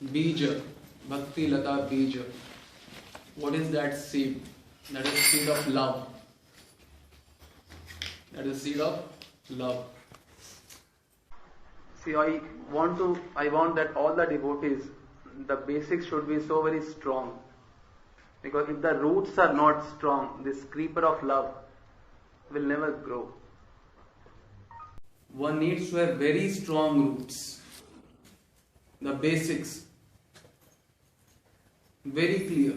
Bija, Bhakti Lata Bija. What is that seed? That is seed of love. That is seed of love. See, I want that all the devotees, the basics should be so very strong. Because if the roots are not strong, this creeper of love will never grow. One needs to have very strong roots. The basics. Very clear.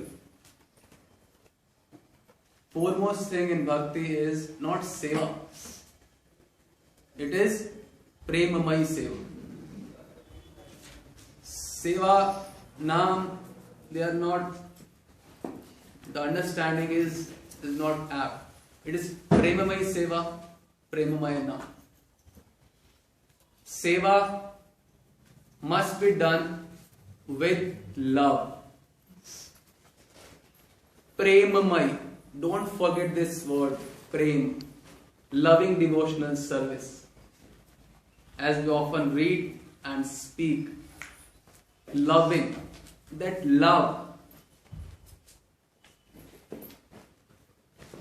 Foremost thing in bhakti is not seva. It is premamai seva. Seva, naam, they are not, the understanding is not apt. It is premamai seva, premamai naam. Seva must be done with love. Premamai. Don't forget this word, prem. Loving devotional service. As we often read and speak. Loving. That love.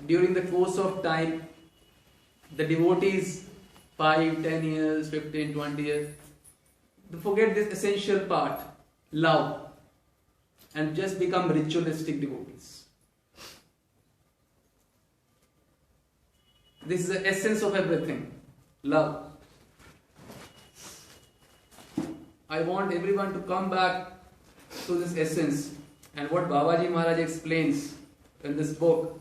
During the course of time, the devotees, 5, 10 years, 15, 20 years, they forget this essential part, love, and just become ritualistic devotees. This is the essence of everything, love. I want everyone to come back to this essence and what Babaji Maharaj explains in this book,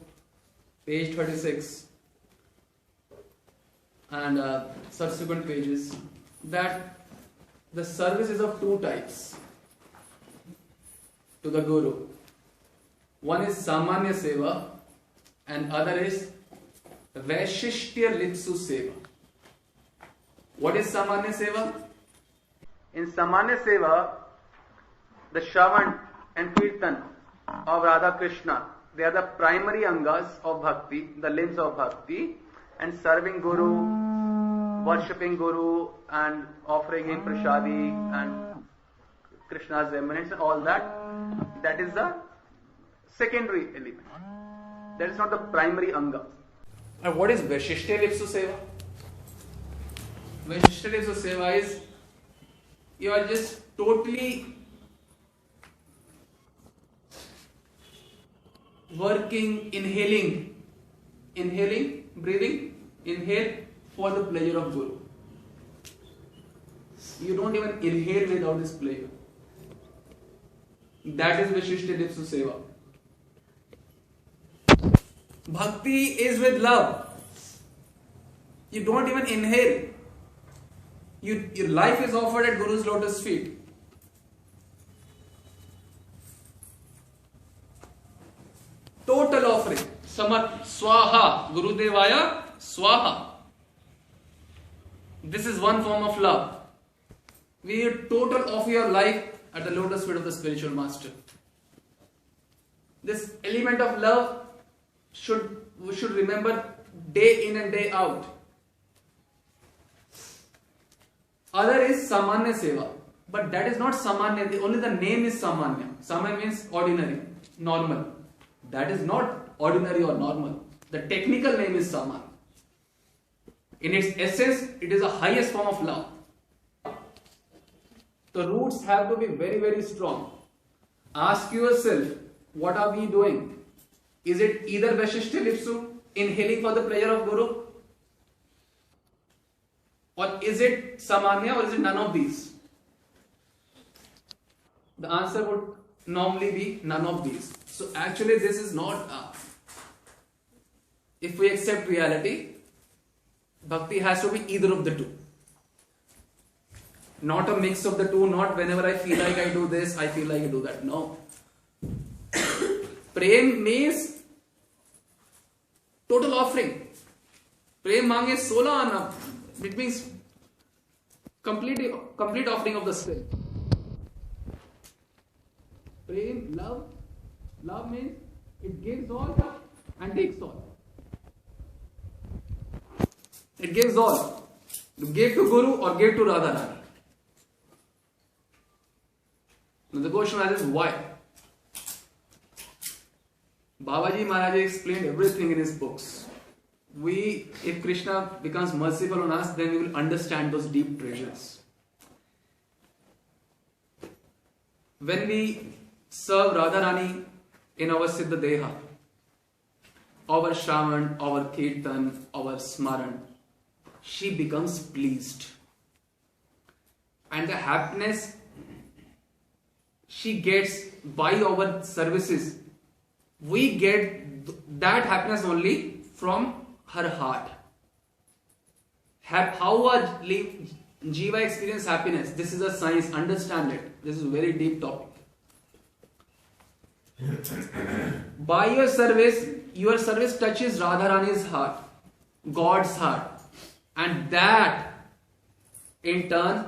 page 36 and subsequent pages, that the service is of two types to the Guru. One is Samanya Seva and other is Vaishishtya Litsu Seva. What is Samanya Seva? In Samanya Seva, the Shravan and Kirtan of Radha Krishna, they are the primary angas of bhakti, the limbs of bhakti, and serving Guru, worshipping Guru, and offering him prasadi and Krishna's eminence and all that, that is the secondary element. That is not the primary anga. And what is Vaishishtya Litsu Seva? Vaishishtya Litsu Seva is you are just totally working, inhaling, breathing, inhale for the pleasure of Guru. You don't even inhale without his pleasure. That is Vaishishtya Litsu Seva. Bhakti is with love. You don't even inhale. Your life is offered at Guru's lotus feet. Total offering. Swaha. Gurudevaya Swaha. This is one form of love. We total offer your life at the lotus feet of the spiritual master. This element of love we should remember day in and day out. Other is Samanya Seva. But that is not Samanya. Only the name is Samanya. Samanya means ordinary, normal. That is not ordinary or normal. The technical name is Samanya. In its essence, it is the highest form of love. The roots have to be very, very strong. Ask yourself, what are we doing? Is it either Vaishishtya Litsu, inhaling for the pleasure of Guru? Or is it Samanya or is it none of these? The answer would normally be none of these. So actually this is not if we accept reality, bhakti has to be either of the two. Not a mix of the two, not whenever I feel like I do this, I feel like I do that. No. Prem means total offering. Prem mange 16 ana. It means complete offering of the spirit. Prem, love. Love means it gives all and takes all. It gives all. You give to Guru or give to Radharani. Now the question arises, why? Babaji Maharaj explained everything in his books. If Krishna becomes merciful on us, then we will understand those deep treasures. When we serve Radharani in our Siddha Deha, our Shravan, our Kirtan, our Smaran, she becomes pleased. And the happiness she gets by our services, we get that happiness only from her heart. How our Jiva experience happiness? This is a science, understand it. This is a very deep topic. By your service touches Radharani's heart, God's heart, and that in turn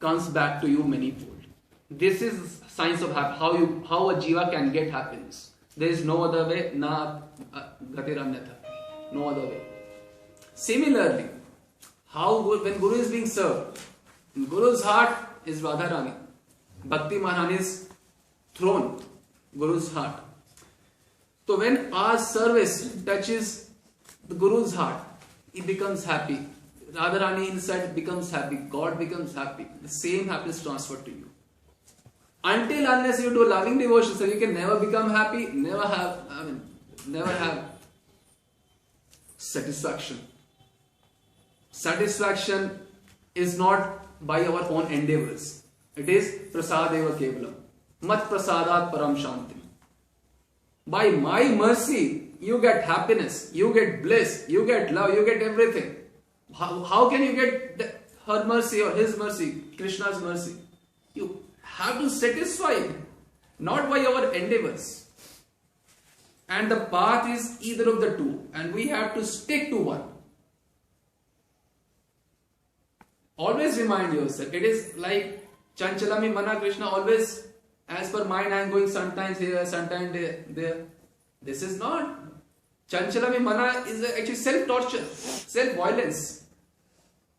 comes back to you manifold. This is science of how a Jiva can get happiness. There is no other way, na gatiranyatha. No other way. Similarly, when Guru is being served, in Guru's heart is Radharani. Bhakti Maharani's throne, Guru's heart. So when our service touches the Guru's heart, he becomes happy. Radharani inside becomes happy. God becomes happy. The same happiness transferred to you. Until unless you do loving devotion, so you can never become happy, never have satisfaction. Satisfaction is not by our own endeavors. It is prasadeva kevalam. Mat prasadat param shanti. By my mercy, you get happiness, you get bliss, you get love, you get everything. How can you get her mercy or his mercy, Krishna's mercy? You have to satisfy it, not by our endeavors. And the path is either of the two, and we have to stick to one. Always remind yourself, it is like Chanchalami Mana Krishna, always as per mind I am going sometimes here, sometimes there. This is not. Chanchalami Mana is actually self-torture, self-violence.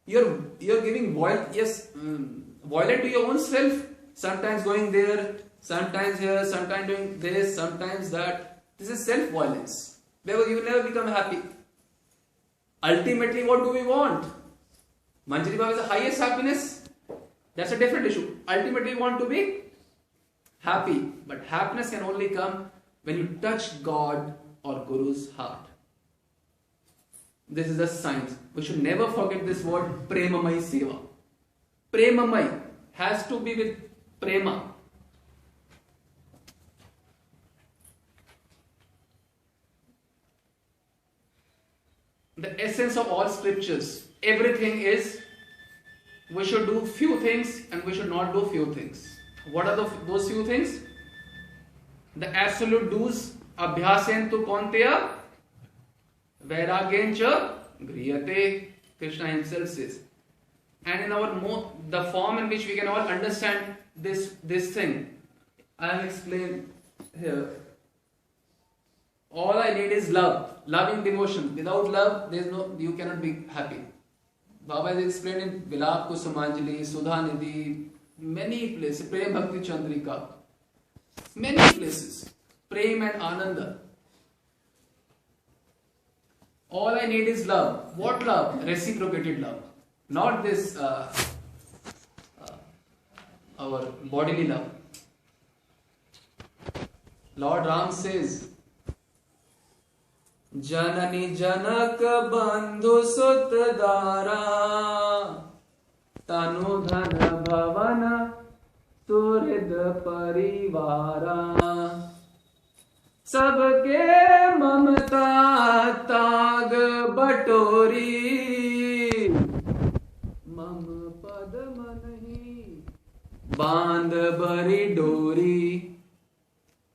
You're giving violent to your own self. Sometimes going there, sometimes here, sometimes doing this, sometimes that. This is self-violence. Because you will never become happy. Ultimately, what do we want? Manjari Baba is the highest happiness. That's a different issue. Ultimately, we want to be happy. But happiness can only come when you touch God or Guru's heart. This is the science. We should never forget this word, Premamai Seva. Premamai has to be with Prema. The essence of all scriptures, everything is, we should do few things and we should not do few things. What are those few things? The absolute do's, abhyasentu konteya, vairagyencha griyate, Krishna himself says. And in the form in which we can all understand this thing, I have explained here. All I need is love, loving devotion. Without love, you cannot be happy. Baba has explained in Vilap Kusumanjali, Sudhanidhi, many places, Prem Bhakti Chandrika, many places, Prem and Ananda. All I need is love. What love? Reciprocated love. Not this our bodily love. Lord Ram says, Janani janak bandhu sut dara tanu dhan bhavana surid parivara sabke mamata tag batori mam padma nahi bandh bari dori.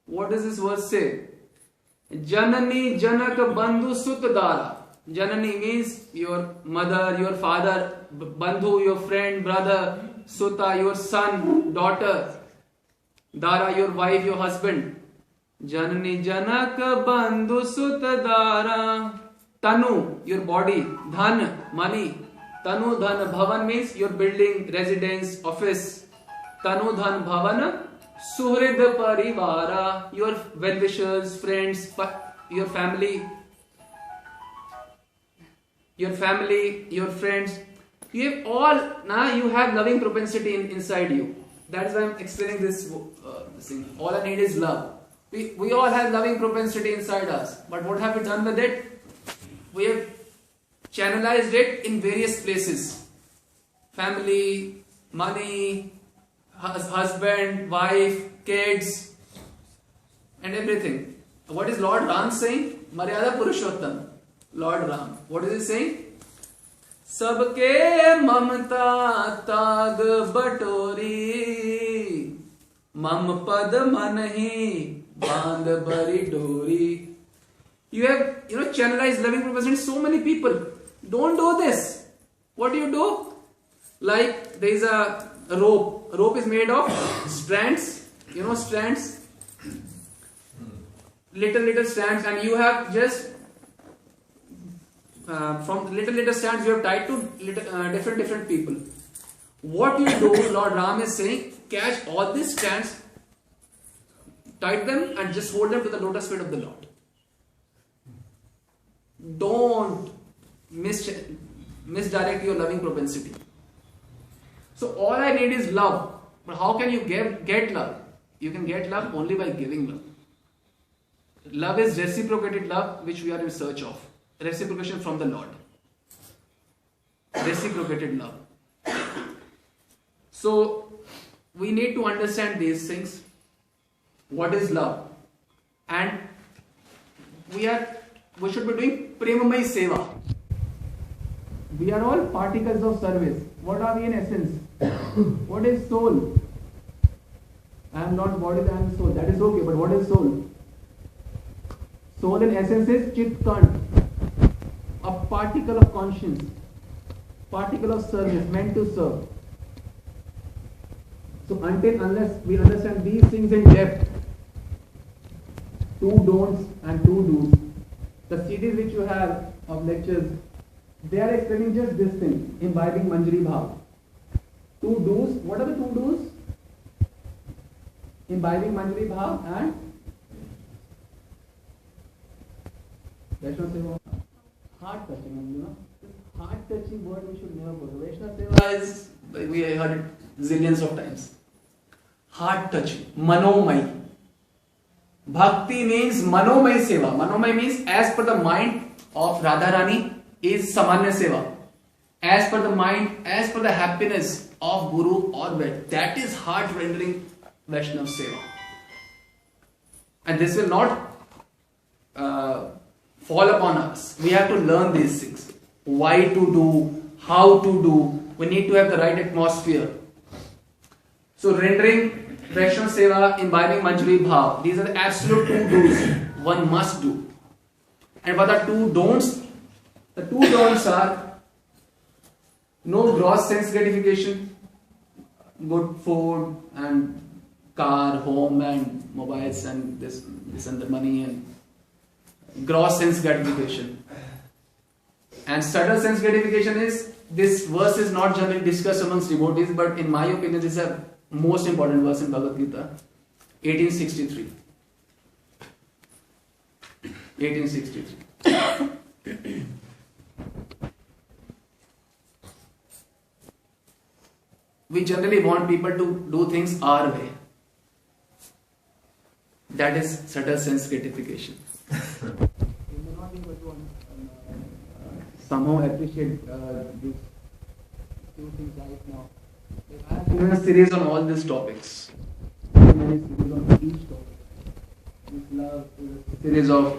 What does this verse say? Janani janak bandhu sut dara. Janani means your mother, your father, bandhu, your friend, brother, suta, your son, daughter, dara, your wife, your husband. Janani janak bandhu sut dara. Tanu, your body, dhan, money. Tanu dhan bhavan means your building, residence, office. Tanu dhan bhavan Suhrid parivara, your well-wishers, friends, your family, your friends. You have you have loving propensity inside you. That's why I'm explaining this thing. All I need is love. We all have loving propensity inside us. But what have we done with it? We have channelized it in various places. Family, money, husband, wife, kids, and everything. What is Lord Ram saying? Maryada Purushottam. Lord Ram. What is he saying? Sabke mamta tag batori, mam pad manhi band bari dori. You have, channelized loving propensity in so many people. Don't do this. What do? Like there is a rope. A rope is made of strands. Strands. Little strands, and you have just from little strands you have tied to different people. What you do, Lord Ram is saying, catch all these strands, tie them, and just hold them to the lotus feet of the Lord. Don't misdirect your loving propensity. So all I need is love. But how can you get love? You can get love only by giving love. Love is reciprocated love, which we are in search of. Reciprocation from the Lord. Reciprocated love. So we need to understand these things. What is love? And we should be doing Premamai Seva. We are all particles of service. What are we in essence? What is soul? I am not body, I am soul. That is okay, but what is soul? Soul in essence is Chit Kant, a particle of conscience, particle of service, meant to serve. So unless we understand these things in depth, 2 don'ts and 2 do's, the CDs which you have of lectures, they are explaining just this thing, imbibing Manjari Bhav. 2 do's, what are the 2 do's? Imbibing Manjari Bhav and Vaishnava Seva. Heart touching, this heart touching word we should never put. Vaishnava Seva is, we heard it zillions of times. Heart touching, Manomai. Bhakti means Manomai Seva. Manomai means as per the mind of Radharani is Samanya Seva. As per the mind, as per the happiness of Guru or Ved. That is heart rendering Vaishnava Seva. And this will not fall upon us. We have to learn these things. Why to do, how to do. We need to have the right atmosphere. So rendering Vaishnava Seva, imbibing Manjari Bhav. These are the absolute 2 do's one must do. And what are 2 don'ts? The 2 don'ts are no gross sense gratification, good food and car, home and mobiles and this and the money and gross sense gratification. And subtle sense gratification is, this verse is not generally discussed amongst devotees, but in my opinion this is a most important verse in Bhagavad Gita, 1863. 1863. We generally want people to do things our way. That is subtle sense gratification. We may not be able to somehow appreciate these 2 things right now. I have given a series on all these topics. Many series on each topic. This love is a series of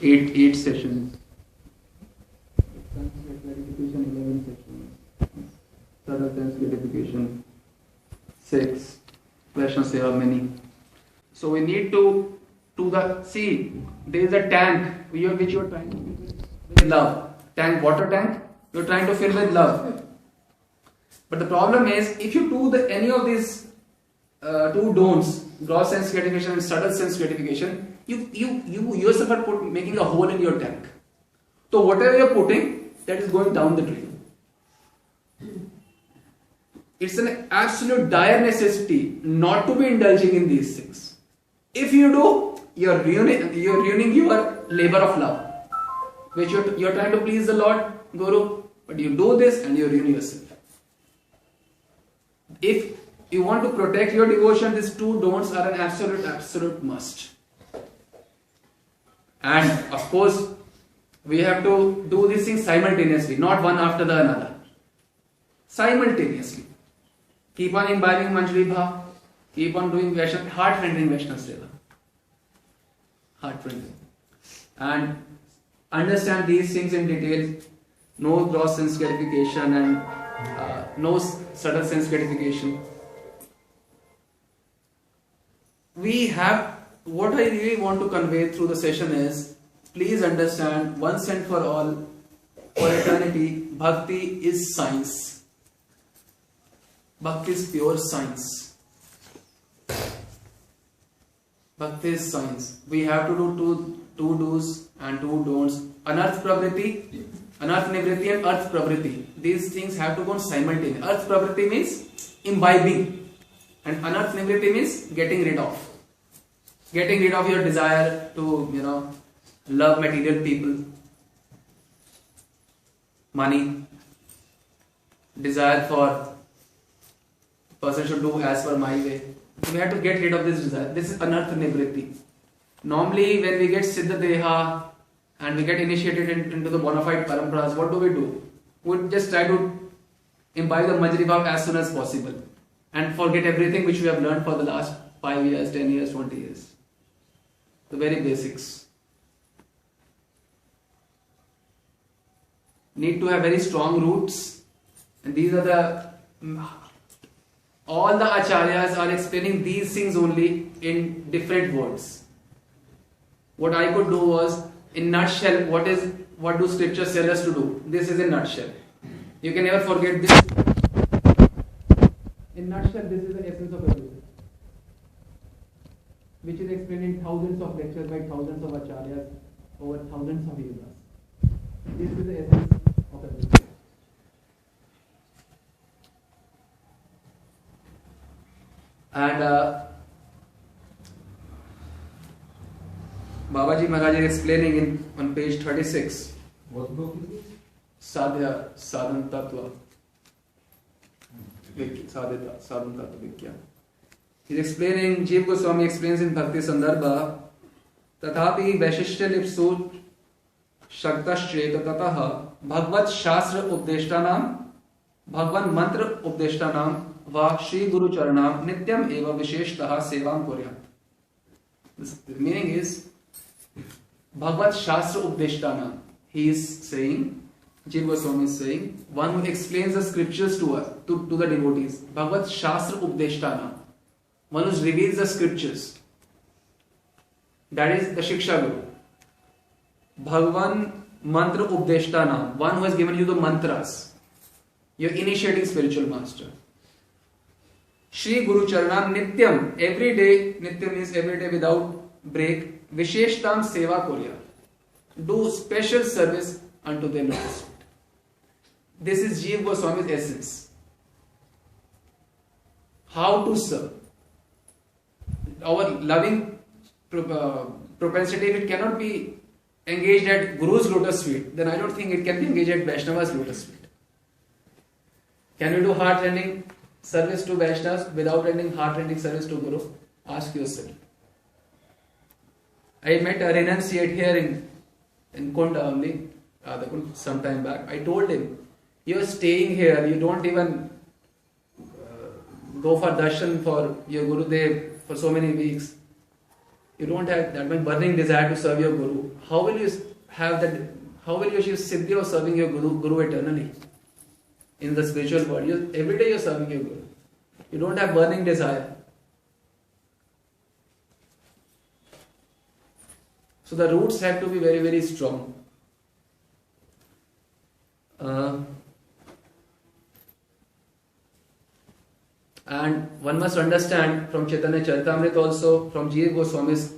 8 sessions. Sense gratification, 11 sessions. Subtle sense gratification, 6. Vaishnava Seva, many. So we need to see, there is a tank which you are trying to fill with love. Tank, water tank, you are trying to fill with love. But the problem is, if you do any of these 2 don'ts, gross sense gratification and subtle sense gratification, you yourself are making a hole in your tank. So whatever you are putting, that is going down the drain. it's an absolute dire necessity not to be indulging in these things. If you do, you're ruining your labor of love, which you're trying to please the Lord, Guru, but you do this and you ruin yourself. If you want to protect your devotion, these two don'ts are an absolute must. And of course, we have to do these things simultaneously, not one after the another. Simultaneously. Keep on imbibing Manjari Bhav, keep on doing heart-rending Vaishnava Seva. Heart-rending. And understand these things in detail. No gross sense gratification and no subtle sense gratification. What I really want to convey through the session is, please understand once and for all, for eternity, Bhakti is science. Bhakti is pure science. Bhakti is science. We have to do two do's and two don'ts. Anarth pravriti, anarth nivriti and arth pravriti. These things have to go on simultaneously. Arth pravriti means imbibing and anarth nivriti means getting rid of. Getting rid of your desire to, love material people, money, desire for person should do as per my way. We have to get rid of this desire. This is anartha nivritti. Normally, when we get siddha deha and we get initiated into the bona fide paramparas, what do? We just try to imbibe the Manjari Bhav as soon as possible and forget everything which we have learned for the last 5 years, 10 years, 20 years. The very basics. Need to have very strong roots, and these are all the acharyas are explaining these things only in different words. What I could do was, in nutshell, what do scriptures tell us to do? This is in nutshell. You can never forget this. In nutshell, this is the essence of everything, which is explained in thousands of lectures by thousands of acharyas over thousands of years. This is the essence of everything. And Babaji Maharaj is explaining on page 36. What book is this? Sadhan Tattva. Sadhan Tattva Vikya. He's explaining, Jiva Goswami explains in Bhakti Sandarbha, Tathapi Vaishishya Lipsu Shaktascheta Tataha Bhagavad Shastra Updeshtanam Bhagwan Mantra Updeshtanam Va Shri Guru Charanam Nityam Eva Visheshtaha Sevam Kuryat. The meaning is Bhagavad Shastra Updeshtanam. He is saying, Jiva Goswami is saying, one who explains the scriptures to us, to the devotees. Bhagavad Shastra Updeshtanam. One who reveals the scriptures. That is the Shiksha Guru. Bhagwan Mantra Updeshtanam. One who has given you the mantras. Your initiating spiritual master. Shri Guru Charanam Nityam. Every day, Nityam means every day without break. Visheshtam Seva Kurya. Do special service unto their lotus feet. This is Jiva Goswami's essence. How to serve. Our loving propensity, if it cannot be engaged at Guru's lotus feet, then I don't think it can be engaged at Vaishnava's lotus feet. Can you do heart-rending service to Vaishnavas without rendering heart-rending service to Guru? Ask yourself. I met a renunciate here in Kunda only, some time back. I told him, you are staying here, you don't even go for darshan for your Gurudev for so many weeks. You don't have that much burning desire to serve your Guru. How will you have that? How will you achieve siddhi of serving your Guru eternally? In the spiritual world, every day you are serving your Guru. You don't have burning desire. So the roots have to be very, very strong. And one must understand from Chaitanya Charitamrita also, from Jiva Goswami's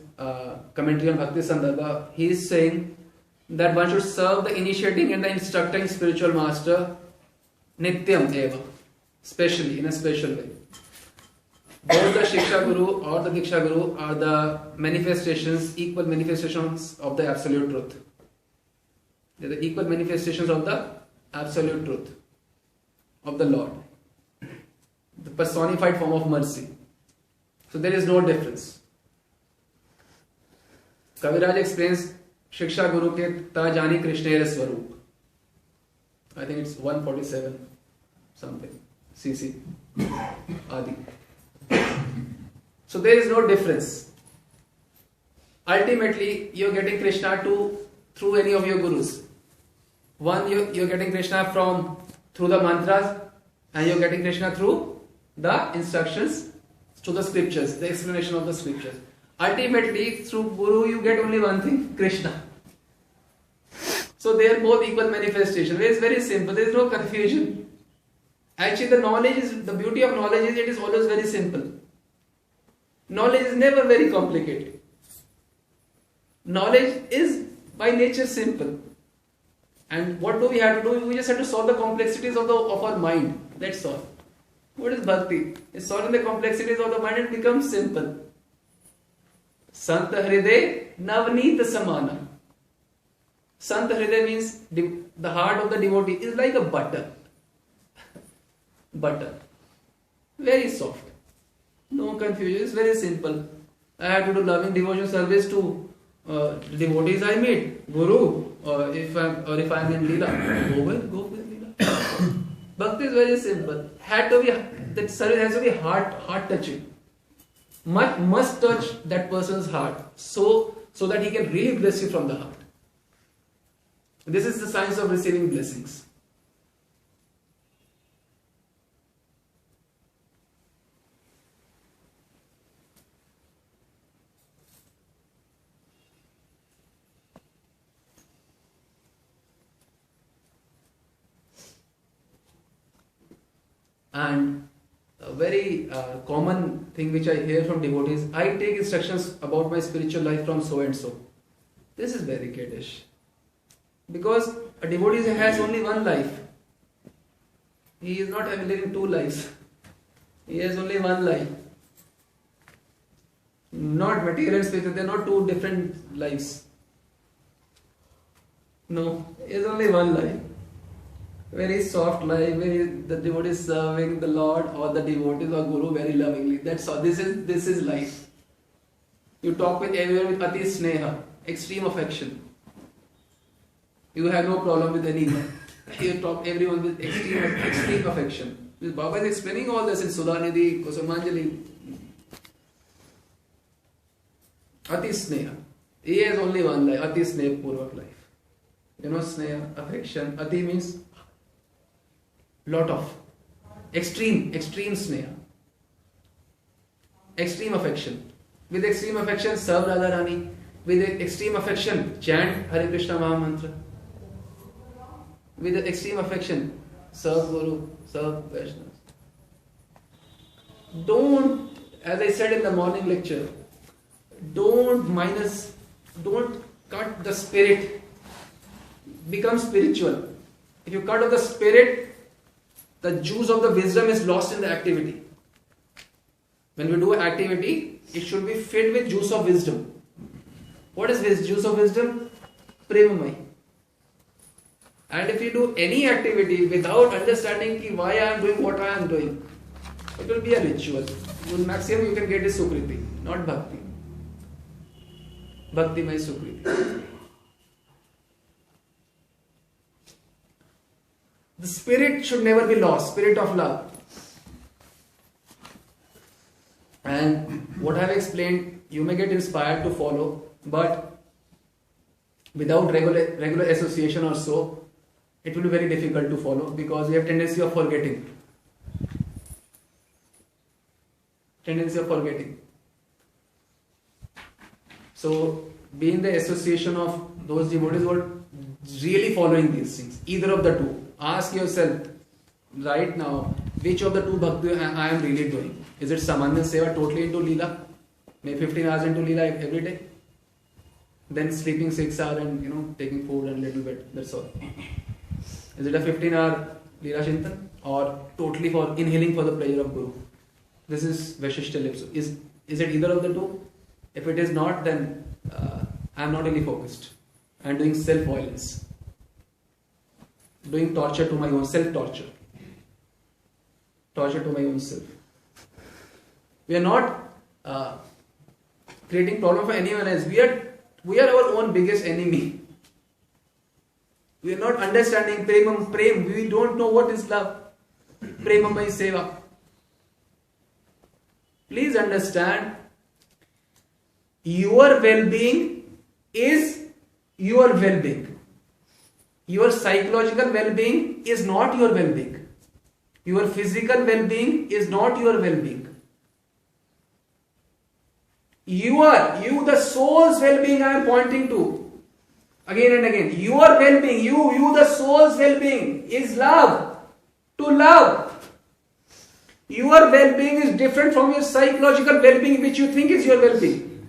commentary on Bhakti Sandarbha, he is saying that one should serve the initiating and the instructing spiritual master Nityam Eva. specially, in a special way. Both the Shiksha Guru or the Diksha Guru are the manifestations, equal manifestations of the absolute truth. They are the equal manifestations of the absolute truth of the Lord, the personified form of mercy. So there is no difference. Kaviraj explains Shiksha Guru ke Ta Jani Krishnera Swarup. I think it's 147 something CC Adi. So there is no difference. Ultimately, you are getting Krishna through any of your gurus. One, you are getting Krishna through the mantras, and you are getting Krishna through the instructions, through the scriptures, the explanation of the scriptures. Ultimately, through Guru, you get only one thing, Krishna. So they are both equal manifestations. It is very simple. There is no confusion. Actually, the beauty of knowledge is it is always very simple. Knowledge is never very complicated. Knowledge is by nature simple. And what do we have to do? We just have to solve the complexities of our mind. That's all. What is bhakti? It's solving the complexities of the mind and it becomes simple. Sant Hriday Navneet Samana. Sant Hriday means the heart of the devotee is like a butter. Butter. Very soft. No confusion. It's very simple. I have to do loving devotion service to devotees I meet. Guru. Or if I'm in Leela. Go with Leela. Bhakti is very simple. That service has to be heart touching. Must touch that person's heart so that he can really bless you from the heart. This is the science of receiving blessings. And a very common thing which I hear from devotees, I take instructions about my spiritual life from so and so. This is very kiddish. Because a devotee has only one life. He is not living two lives. He has only one life. Not material and spiritual, they are not two different lives. No, he has only one life. Very soft life, the devotee is serving the Lord or the devotees or Guru very lovingly. That's all. This is life. You talk with everyone with ati sneha, extreme affection. You have no problem with anyone. You talk everyone with extreme affection. Baba is explaining all this in Sudhanidhi, Kusumanjali. Ati sneha. He has only one life. Ati sneha purvak life. You know sneha, affection. Ati means lot of. Extreme sneha. Extreme affection. With extreme affection, serve Radharani. With extreme affection, chant Hare Krishna Maha Mantra. With extreme affection, serve Guru, serve Vaishnavas. Don't, as I said in the morning lecture, don't cut the spirit. Become spiritual. If you cut off the spirit, the juice of the wisdom is lost in the activity. When we do activity, it should be filled with juice of wisdom. What is this juice of wisdom? Premamai. And if you do any activity without understanding why I am doing what I am doing, it will be a ritual. Maximum you can get is Sukriti, not Bhakti. Bhakti mai Sukriti. The spirit should never be lost, spirit of love. And what I have explained, you may get inspired to follow, but without regular association or so, it will be very difficult to follow because we have tendency of forgetting. So, be in the association of those devotees who are really following these things, either of the two. Ask yourself right now, which of the two bhakti I am really doing? Is it Samanya Seva, totally into Leela? Maybe 15 hours into Leela every day? Then sleeping 6 hours and taking food and little bit, that's all. Is it a 15-hour Leela Chintan, or totally for inhaling for the pleasure of Guru. This is Vaishishta Lipsu. Is it either of the two? If it is not, then I am not really focused. I am doing self-violence. Doing torture to my own self-torture. Torture to my own self. We are not creating problem for anyone else. We are our own biggest enemy. We are not understanding premam, prem. We don't know what is love. Premamai seva. Please understand, your well-being is your well-being. Your psychological well-being is not your well-being. Your physical well-being is not your well-being. You, the soul's well-being I am pointing to. Again and again. Your well-being, you, the soul's well-being is love. To love. Your well-being is different from your psychological well-being, which you think is your well-being.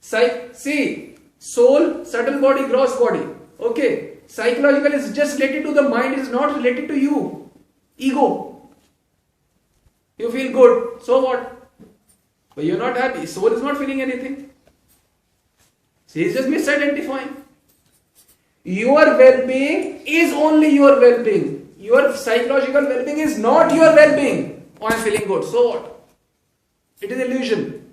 See, soul, subtle body, gross body. Okay. Psychological is just related to the mind, it is not related to you. Ego. You feel good, so what? But you are not happy. Soul is not feeling anything. He is just misidentifying. Your well-being is only your well-being. Your psychological well-being is not your well-being. Oh, I am feeling good. So what? It is illusion.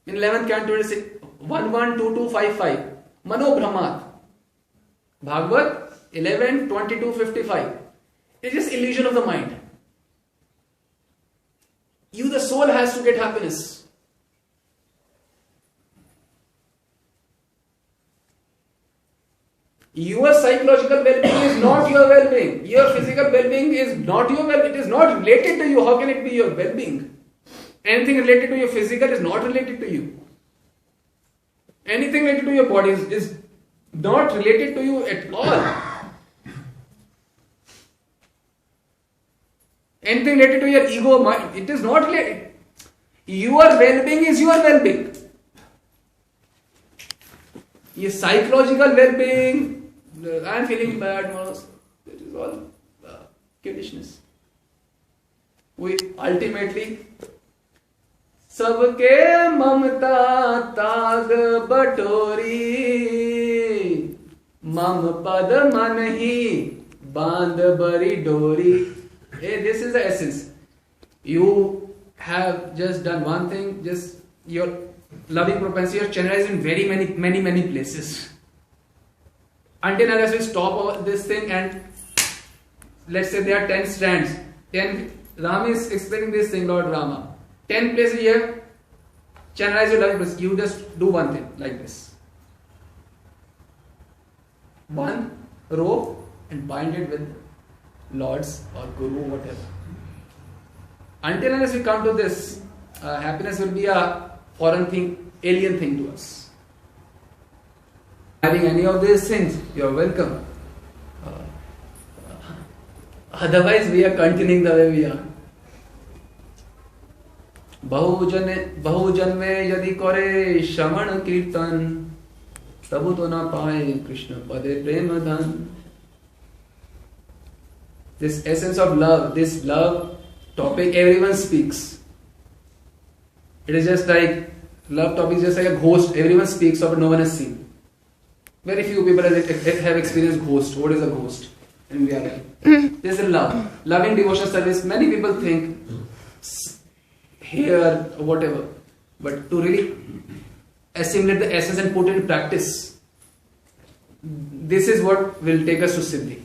In 11th canto, 112255. Mano Brahmat. Bhagavad 11:22-55. It is just illusion of the mind. You, the soul, has to get happiness. Your psychological well-being is not your well-being. Your physical well-being is not your well-being. It is not related to you. How can it be your well-being? Anything related to your physical is not related to you. Anything related to your body is not related to you at all. Anything related to your ego, mind, it is not related. Your well-being is your well-being. Your psychological well-being, I am feeling bad, it is all kiddishness. We ultimately, sabke mamta tag batori, mam pad manhi band bari dori. Hey, this is the essence. You have just done one thing, just your loving propensity is channelized in very many places. Until unless we stop this thing and let's say there are 10 strands. 10 Rama is explaining this thing, Lord Rama. 10 places here, channelize your loving propensity. You just do one thing like this. One rope and bind it with Lords or Guru, whatever. Until unless we come to this, happiness will be a foreign thing, alien thing to us. Having any of these things, you are welcome. Otherwise, we are continuing the way we are. बहु जन्मे यदि करे श्रवण कीर्तन तबु तो न पाए कृष्ण पदे प्रेम धन. This essence of love, this love topic, everyone speaks. It is just like, love topic is just like a ghost. Everyone speaks of it, no one has seen. Very few people have experienced ghost. What is a ghost in reality? This is love. Loving devotional service, many people think, hear, whatever. But to really assimilate the essence and put it in practice, this is what will take us to Siddhi.